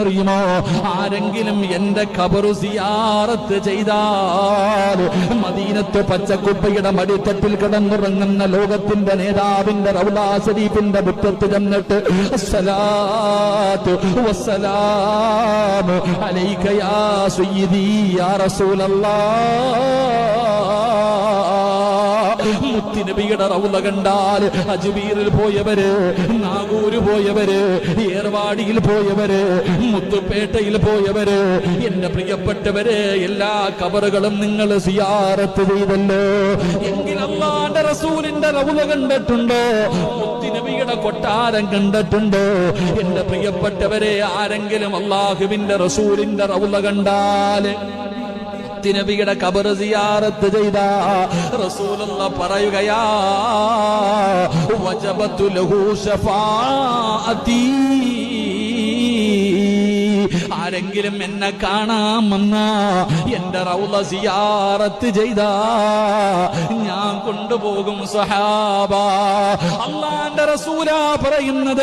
അറിയുമോ? ആരെങ്കിലും എന്റെ ഖബർ സിയാറത്ത് ചെയ്താൽ മദീനത്ത് പച്ചക്കുപ്പയുടെ മടിത്തട്ടിൽ കിടന്നുറങ്ങുന്ന ലോകത്തിന്റെ നേതാവിന്റെ റൗളാ ശരീഫിന്റെ മുറ്റത്ത് ചെന്നിട്ട് അസ്സലാത്തു വസ്സലാമു അലൈക യാ സയ്യിദി യാ റസൂലല്ലാഹ് മുത്തുനബിയുടെ റൗള കണ്ടാൽ അജ്മീറിൽ പോയവര്, നാഗൂര് പോയവര്, ഏർവാടിയിൽ പോയവര്, മുത്തുപേട്ടയിൽ പോയവര്, എന്റെ പ്രിയപ്പെട്ടവര്, എല്ലാ ഖബറുകളും നിങ്ങൾ സിയാറത്ത് ചെയ്തല്ലോ. എങ്കിൽ അല്ലാഹുവിന്റെ റസൂലിന്റെ റൗള കണ്ടിട്ടുണ്ടോ? മുത്തുനബിയുടെ കൊട്ടാരം കണ്ടിട്ടുണ്ടോ? എന്റെ പ്രിയപ്പെട്ടവരെ, ആരെങ്കിലും അല്ലാഹുവിന്റെ റസൂലിന്റെ റൗള കണ്ടാൽ, നബിയുടെ ഖബർ സിയാറത്ത് ചെയ്ത റസൂലുള്ളാഹ് പറയുകയാ, വജബതു ലഹു ശഫാഅതി. ആരെങ്കിലും എന്നെ കാണാമെന്ന എന്റെ റൗള സിയാറത്ത് ചെയ്ത ഞാൻ കൊണ്ടുപോകും സഹാബ. അല്ലാഹുവിന്റെ റസൂലാ പറയുന്നത്.